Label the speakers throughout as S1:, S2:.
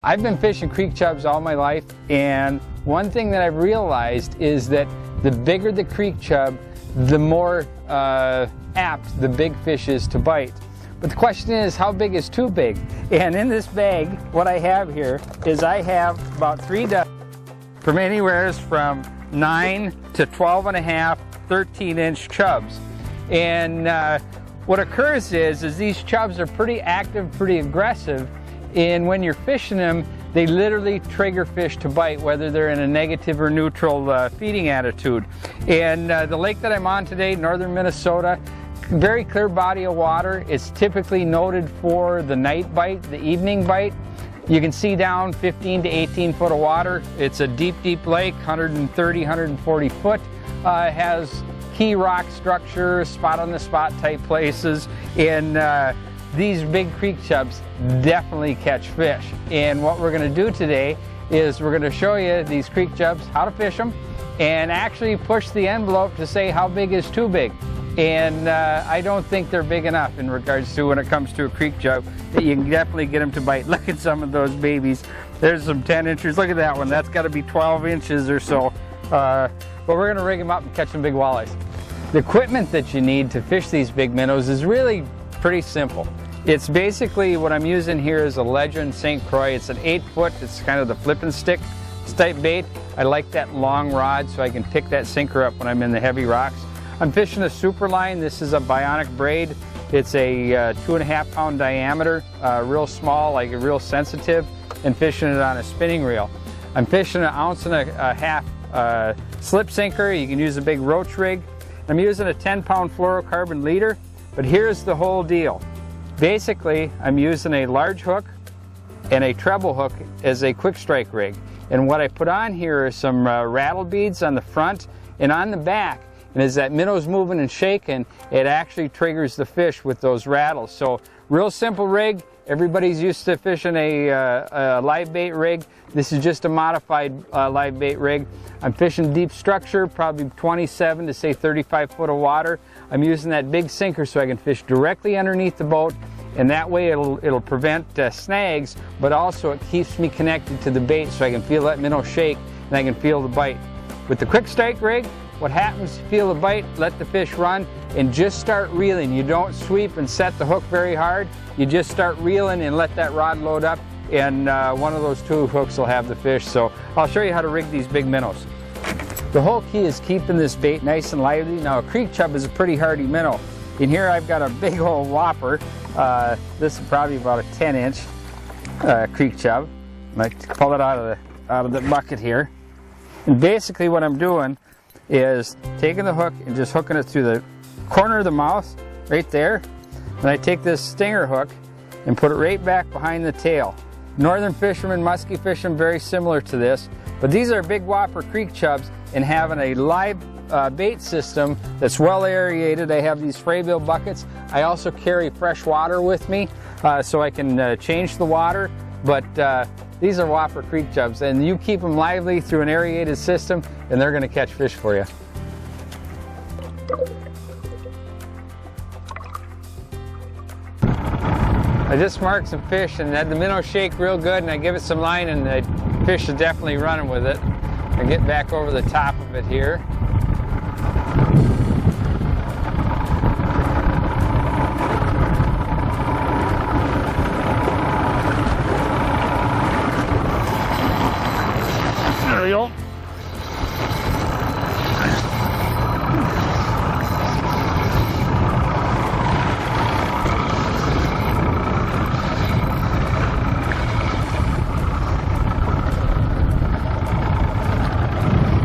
S1: I've been fishing creek chubs all my life, and one thing that I've realized is that the bigger the creek chub, the more apt the big fish is to bite. But the question is, how big is too big? And in this bag, what I have here is I have about 3 dozen from anywhere from 9 to 12 and a half, 13-inch chubs. And what occurs is these chubs are pretty active, pretty aggressive, and when you're fishing them, they literally trigger fish to bite, whether they're in a negative or neutral feeding attitude. And the lake that I'm on today, northern Minnesota, very clear body of water. It's typically noted for the night bite, the evening bite. You can see down 15 to 18 foot of water. It's a deep, deep lake, 130, 140 foot. It has key rock structure, spot on the spot type places. And these big creek chubs definitely catch fish. And what we're going to do today is we're going to show you these creek chubs, how to fish them, and actually push the envelope to say how big is too big. And I don't think they're big enough in regards to when it comes to a creek chub that you can definitely get them to bite. Look at some of those babies. There's some 10 inchers. Look at that one. That's got to be 12 inches or so. But we're going to rig them up and catch some big walleyes. The equipment that you need to fish these big minnows is really pretty simple. It's basically, what I'm using here is a Legend St. Croix. It's an 8 foot, it's kind of the flipping stick type bait. I like that long rod so I can pick that sinker up when I'm in the heavy rocks. I'm fishing a super line. This is a bionic braid. It's a 2.5 pound diameter, real small, like real sensitive, and fishing it on a spinning reel. I'm fishing 1.5 ounce slip sinker. You can use a big roach rig. I'm using a 10-pound fluorocarbon leader, but here's the whole deal. Basically, I'm using a large hook and a treble hook as a quick strike rig. And what I put on here are some rattle beads on the front and on the back. And as that minnow's moving and shaking, it actually triggers the fish with those rattles. So real simple rig. Everybody's used to fishing a live bait rig. This is just a modified live bait rig. I'm fishing deep structure, probably 27 to say 35 foot of water. I'm using that big sinker so I can fish directly underneath the boat, and that way it'll prevent snags, but also it keeps me connected to the bait so I can feel that minnow shake and I can feel the bite. With the quick strike rig, what happens, you feel the bite, let the fish run, and just start reeling. You don't sweep and set the hook very hard. You just start reeling and let that rod load up, and one of those 2 hooks will have the fish. So I'll show you how to rig these big minnows. The whole key is keeping this bait nice and lively. Now, a creek chub is a pretty hardy minnow. In here I've got a big old whopper. This is probably about a 10-inch creek chub. I might pull it out of the bucket here. And basically what I'm doing is taking the hook and just hooking it through the corner of the mouth, right there. And I take this stinger hook and put it right back behind the tail. Northern fishermen, musky fishing, very similar to this. But these are big whopper creek chubs, and having a live bait system that's well aerated. I have these Fraybill buckets. I also carry fresh water with me so I can change the water. But these are whopper creek chubs, and you keep them lively through an aerated system and they're going to catch fish for you. I just marked some fish and had the minnow shake real good, and I give it some line and the fish is definitely running with it. I get back over the top of it here. There we go.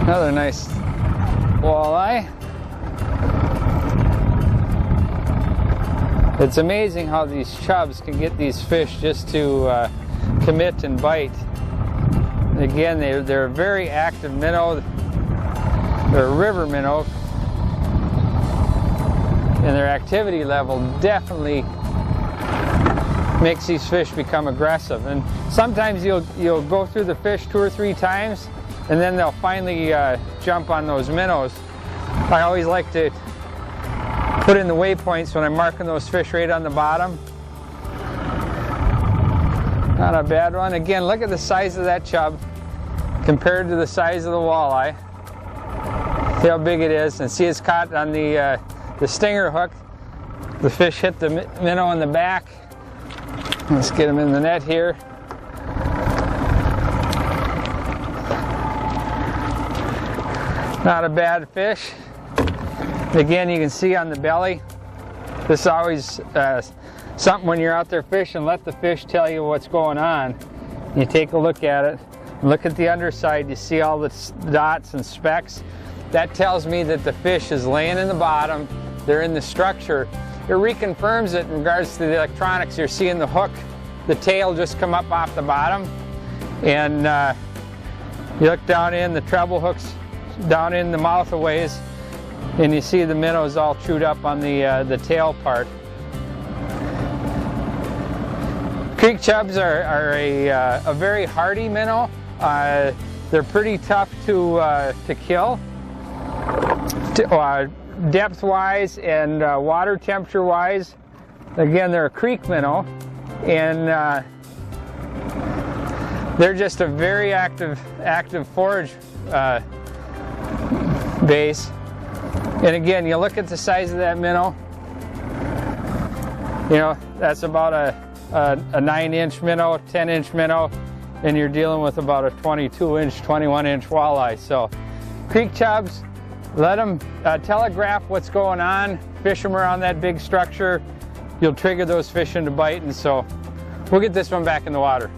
S1: Another nice walleye. It's amazing how these chubs can get these fish just to commit and bite. Again, they're a very active minnow. They're a river minnow, and their activity level definitely makes these fish become aggressive. And sometimes you'll go through the fish 2 or 3 times, and then they'll finally jump on those minnows. I always like to put in the waypoints when I'm marking those fish right on the bottom. Not a bad one. Again, look at the size of that chub compared to the size of the walleye. See how big it is, and see it's caught on the stinger hook. The fish hit the minnow in the back. Let's get him in the net here. Not a bad fish. Again, you can see on the belly. This is always something when you're out there fishing, let the fish tell you what's going on. You take a look at it. Look at the underside, you see all the dots and specks. That tells me that the fish is laying in the bottom. They're in the structure. It reconfirms it in regards to the electronics. You're seeing the hook, the tail just come up off the bottom. And you look down in, the treble hooks down in the mouth a ways, and you see the minnows all chewed up on the tail part. Creek chubs are a very hardy minnow. They're pretty tough to kill. Depth-wise and water temperature-wise, again, they're a creek minnow, and they're just a very active forage base. And again, you look at the size of that minnow. You know, that's about a 9-inch minnow, 10-inch minnow, and you're dealing with about a 22-inch, 21-inch walleye. So, creek chubs, let them telegraph what's going on, fish them around that big structure. You'll trigger those fish into biting, so we'll get this one back in the water.